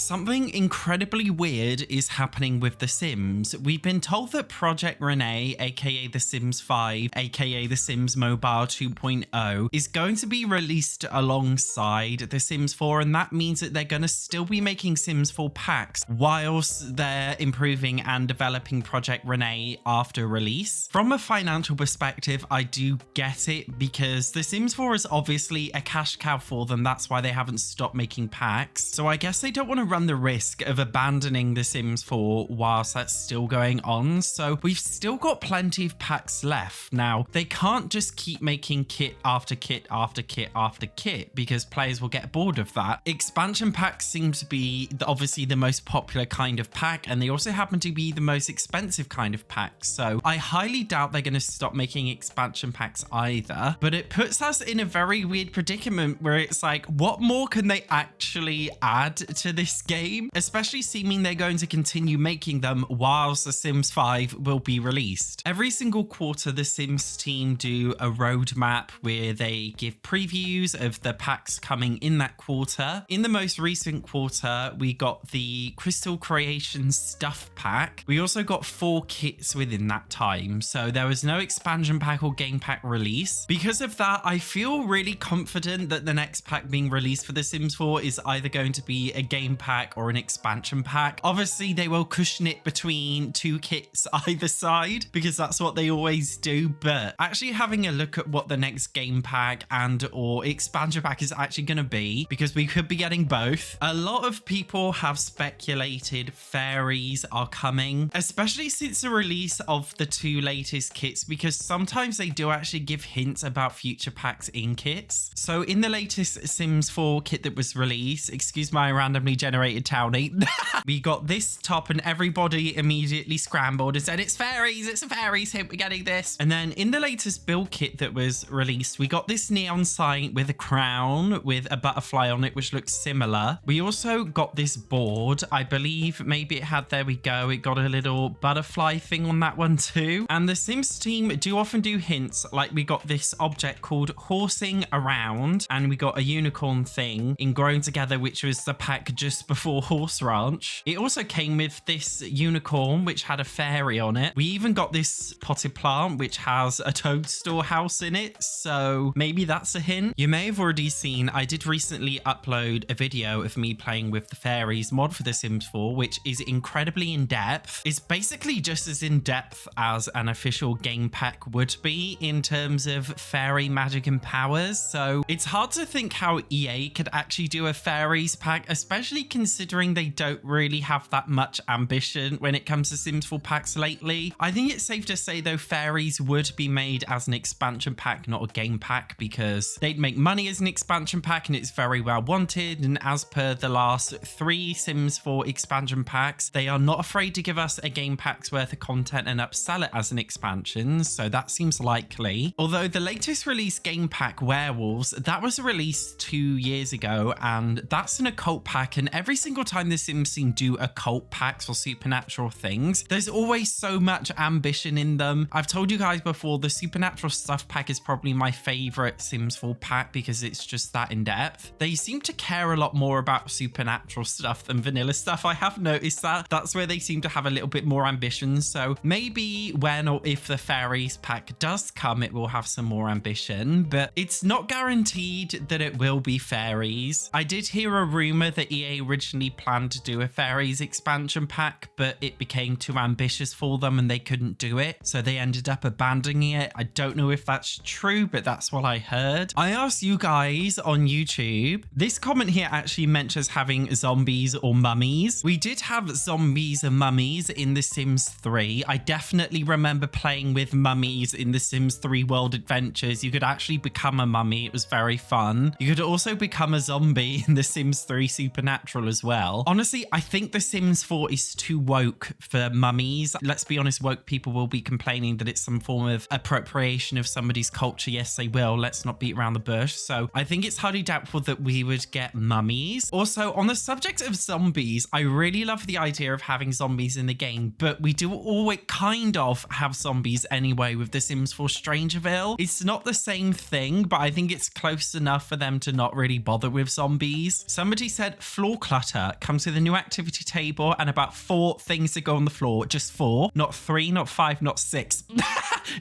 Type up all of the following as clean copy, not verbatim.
Something incredibly weird is happening with The Sims. We've been told that Project Renee, aka The Sims 5, aka The Sims Mobile 2.0, is going to be released alongside The Sims 4, and that means that they're going to still be making Sims 4 packs whilst they're improving and developing Project Renee after release. From a financial perspective, I do get it because The Sims 4 is obviously a cash cow for them. That's why they haven't stopped making packs. So I guess they don't want to run the risk of abandoning The Sims 4 whilst that's still going on. So we've still got plenty of packs left. Now, they can't just keep making kit after kit after kit after kit because players will get bored of that. Expansion packs seem to be obviously the most popular kind of pack, and they also happen to be the most expensive kind of pack. So I highly doubt they're going to stop making expansion packs either. But it puts us in a very weird predicament where it's like, what more can they actually add to this game? Especially seeming they're going to continue making them whilst The Sims 5 will be released. Every single quarter, the Sims team do a roadmap where they give previews of the packs coming in that quarter. In the most recent quarter, we got the Crystal Creations Stuff Pack. We also got 4 kits within that time, so there was no expansion pack or game pack release. Because of that, I feel really confident that the next pack being released for The Sims 4 is either going to be a game pack or an expansion pack. Obviously, they will cushion it between 2 kits either side because that's what they always do, but actually having a look at what the next game pack and or expansion pack is actually going to be, because we could be getting both. A lot of people have speculated Fairies are coming, especially since the release of the 2 latest kits, because sometimes they do actually give hints about future packs in kits. So in the latest Sims 4 kit that was released, excuse my randomly generated townie, we got this top and everybody immediately scrambled and said, it's a Fairies hint, we're getting this. And then in the latest build kit that was released, we got this neon sign with a crown with a butterfly on it, which looks similar. We also got this board. I believe maybe it had, there we go, it got a little butterfly thing on that one too. And the Sims team do often do hints, like we got this object called Horsing Around, and we got a unicorn thing in Grown Together, which was the pack just before Horse Ranch. It also came with this unicorn, which had a fairy on it. We even got this potted plant, which has a toadstool house in it. So maybe that's a hint. You may have already seen, I did recently upload a video of me playing with the Fairies mod for The Sims 4, which is incredibly in depth. It's basically just as in depth as an official game pack would be in terms of fairy magic and powers. So it's hard to think how EA could actually do a Fairies pack, especially considering they don't really have that much ambition when it comes to Sims 4 packs lately. I think it's safe to say though Fairies would be made as an expansion pack, not a game pack, because they'd make money as an expansion pack and it's very well wanted. And as per the last 3 Sims 4 expansion packs, they are not afraid to give us a game pack's worth of content and upsell it as an expansion, so that seems likely. Although the latest release game pack Werewolves, that was released 2 years ago, and that's an occult pack, and every single time the Sims team do occult packs or supernatural things, there's always so much ambition in them. I've told you guys before, the supernatural stuff pack is probably my favorite Sims 4 pack because it's just that in depth. They seem to care a lot more about supernatural stuff than vanilla stuff. I have noticed that. That's where they seem to have a little bit more ambition. So maybe when or if the Fairies pack does come, it will have some more ambition, but it's not guaranteed that it will be Fairies. I did hear a rumor that EA originally planned to do a Fairies expansion pack, but it became too ambitious for them and they couldn't do it, so they ended up abandoning it. I don't know if that's true, but that's what I heard. I asked you guys on YouTube. This comment here actually mentions having zombies or mummies. We did have zombies and mummies in The Sims 3. I definitely remember playing with mummies in The Sims 3 World Adventures. You could actually become a mummy. It was very fun. You could also become a zombie in The Sims 3 Supernatural as well. Honestly, I think The Sims 4 is too woke for mummies. Let's be honest, woke people will be complaining that it's some form of appropriation of somebody's culture. Yes, they will. Let's not beat around the bush. So I think it's highly doubtful that we would get mummies. Also, on the subject of zombies, I really love the idea of having zombies in the game, but we do always kind of have zombies anyway with The Sims 4 Strangerville. It's not the same thing, but I think it's close enough for them to not really bother with zombies. Somebody said floor clutter clutter. Comes with a new activity table and about 4 things that go on the floor. Just 4, not 3, not 5, not 6.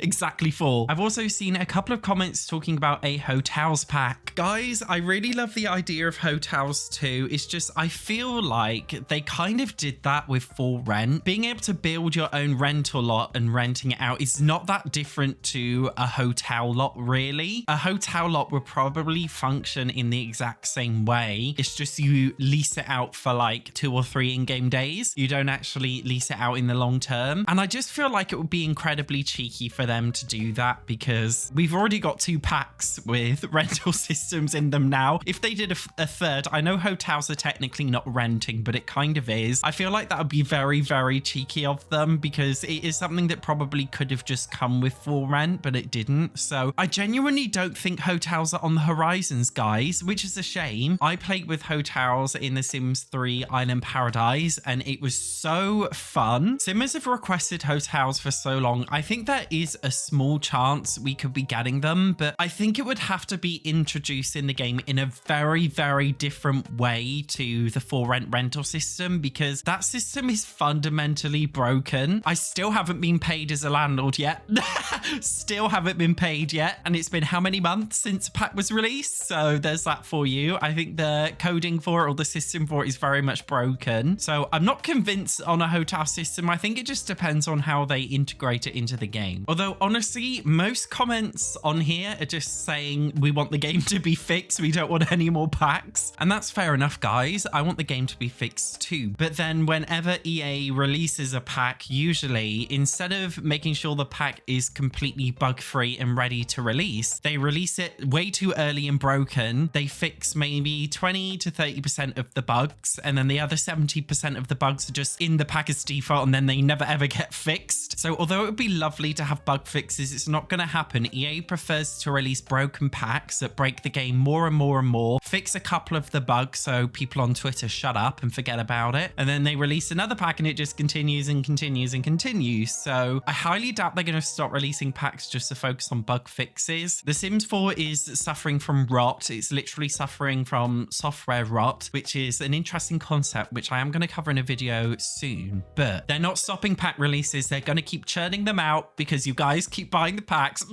Exactly 4. I've also seen a couple of comments talking about a hotels pack. Guys, I really love the idea of hotels too. It's just, I feel like they kind of did that with For Rent. Being able to build your own rental lot and renting it out is not that different to a hotel lot, really. A hotel lot will probably function in the exact same way. It's just you lease it out for like 2 or 3 in-game days. You don't actually lease it out in the long term. And I just feel like it would be incredibly cheeky for them to do that because we've already got 2 packs with rental systems in them now. If they did a third, I know hotels are technically not renting, but it kind of is. I feel like that would be very, very cheeky of them because it is something that probably could have just come with For Rent, but it didn't. So I genuinely don't think hotels are on the horizons, guys, which is a shame. I played with hotels in The Sims 3 Island Paradise and it was so fun. Simmers have requested hotels for so long. I think there is a small chance we could be getting them, but I think it would have to be introduced in the game in a very, very different way to the For Rent rental system because that system is fundamentally broken. I still haven't been paid as a landlord yet. Still haven't been paid yet. And it's been how many months since a pack was released? So there's that for you. I think the coding for it or the system for it is very much broken. So I'm not convinced on a hotel system. I think it just depends on how they integrate it into the game. Although honestly, most comments on here are just saying we want the game to be fixed. We don't want any more packs. And that's fair enough, guys. I want the game to be fixed too. But then whenever EA releases a pack, usually instead of making sure the pack is completely bug-free and ready to release, they release it way too early and broken. They fix maybe 20 to 30% of the bugs, and then the other 70% of the bugs are just in the pack as default, and then they never ever get fixed. So although it would be lovely to have bug fixes, it's not going to happen. EA prefers to release broken packs that break the game more and more and more, fix a couple of the bugs so people on Twitter shut up and forget about it, and then they release another pack and it just continues and continues and continues. So I highly doubt they're going to stop releasing packs just to focus on bug fixes. The Sims 4 is suffering from rot. It's literally suffering from software rot, which is an interesting concept, which I am going to cover in a video soon. But they're not stopping pack releases. They're going to keep churning them out because you guys keep buying the packs.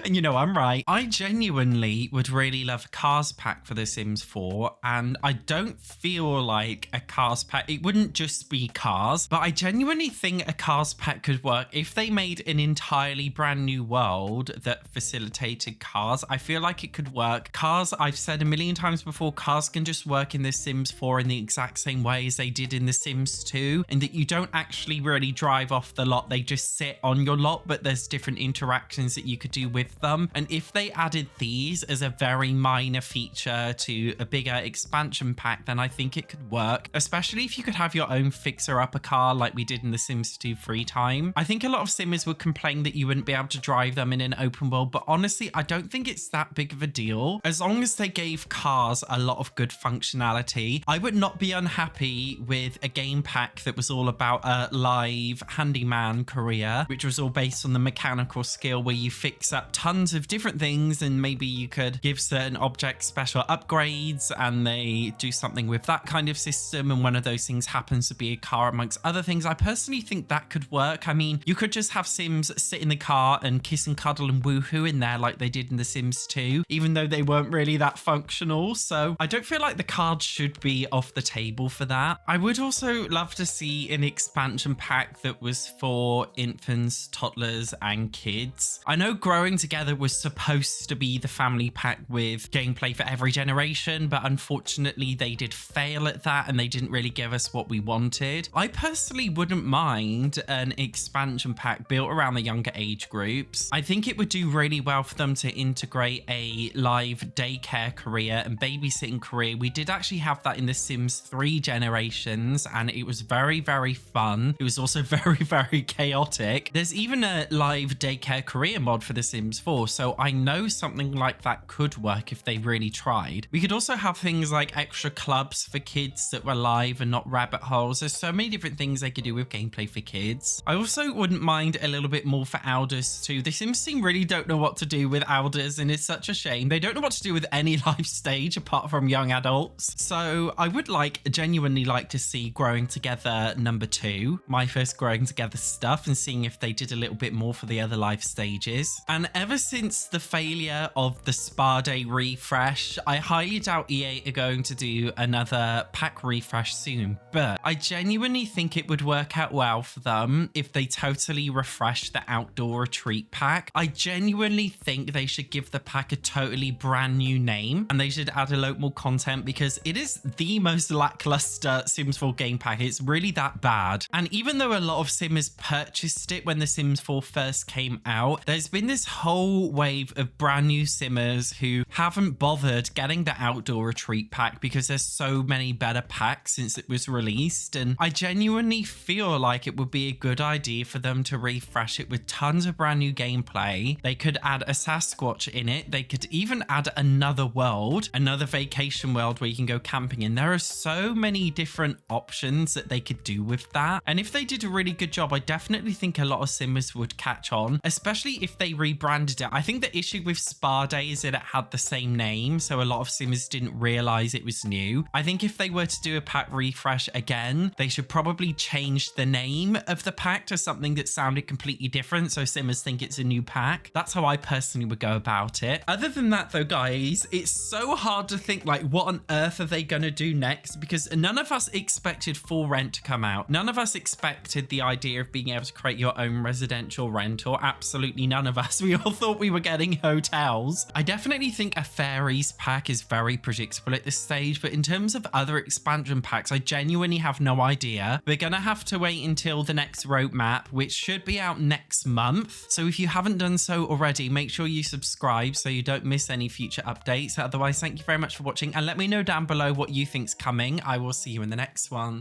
And you know, I'm right. I genuinely would really love a cars pack for The Sims 4. And I don't feel like a cars pack, it wouldn't just be cars, but I genuinely think a cars pack could work if they made an entirely brand new world that facilitated cars. I feel like it could work. Cars, I've said a million times before, cars can just work in The Sims 4 in the exact same way as they did in The Sims 2, and that you don't actually really drive off the lot. They just sit on your lot, but there's different interactions that you could do with them. And if they added these as a very minor feature to a bigger expansion pack, then I think it could work, especially if you could have your own fixer-upper car like we did in The Sims 2 free time. I think a lot of Simmers would complain that you wouldn't be able to drive them in an open world, but honestly, I don't think it's that big of a deal. As long as they gave cars a lot of good functionality, I would not be unhappy with a game pack that was all about a live handyman career, which was all based on the mechanical skill where you fix up tons of different things and maybe you could give certain objects special upgrades and they do something with that kind of system, and one of those things happens to be a car amongst other things. I personally think that could work. I mean, you could just have Sims sit in the car and kiss and cuddle and woohoo in there like they did in The Sims 2, even though they weren't really that functional. So I don't feel like the cards should be off the table for that. I would also love to see an expansion pack that was for infants, toddlers, and kids. I know Growing Together was supposed to be the family pack with gameplay for every generation, but unfortunately they did fail at that and they didn't really give us what we wanted. I personally wouldn't mind an expansion pack built around the younger age groups. I think it would do really well for them to integrate a live daycare career and babysitting career. We did actually have that in The Sims 3 generations and it was very, very fun. It was also very, very chaotic. There's even a live daycare career mod for The Sims Sims 4, so I know something like that could work if they really tried. We could also have things like extra clubs for kids that were live and not rabbit holes. There's so many different things they could do with gameplay for kids. I also wouldn't mind a little bit more for elders too. The Sims team really don't know what to do with elders, and it's such a shame. They don't know what to do with any life stage apart from young adults. So I would genuinely like to see Growing Together number 2, my first Growing Together stuff, and seeing if they did a little bit more for the other life stages. And ever since the failure of the Spa Day refresh, I highly doubt EA are going to do another pack refresh soon, but I genuinely think it would work out well for them if they totally refresh the outdoor retreat pack. I genuinely think they should give the pack a totally brand new name, and they should add a lot more content, because it is the most lackluster Sims 4 game pack. It's really that bad. And even though a lot of Simmers purchased it when the Sims 4 first came out, there's been this whole wave of brand new Simmers who haven't bothered getting the outdoor retreat pack because there's so many better packs since it was released. And I genuinely feel like it would be a good idea for them to refresh it with tons of brand new gameplay. They could add a Sasquatch in it. They could even add another world, another vacation world where you can go camping in. There are so many different options that they could do with that. And if they did a really good job, I definitely think a lot of Simmers would catch on, especially if they rebranded it. I think the issue with Spa Day is that it had the same name, so a lot of Simmers didn't realize it was new. I think if they were to do a pack refresh again, they should probably change the name of the pack to something that sounded completely different, so Simmers think it's a new pack. That's how I personally would go about it. Other than that though, guys, it's so hard to think like what on earth are they gonna do next, because none of us expected For Rent to come out. None of us expected the idea of being able to create your own residential rental. Absolutely none of us. We all thought we were getting hotels. I definitely think a Fairies pack is very predictable at this stage, but in terms of other expansion packs, I genuinely have no idea. We're gonna have to wait until the next roadmap, which should be out next month. So if you haven't done so already, make sure you subscribe so you don't miss any future updates. Otherwise, thank you very much for watching, and let me know down below what you think's coming. I will see you in the next one.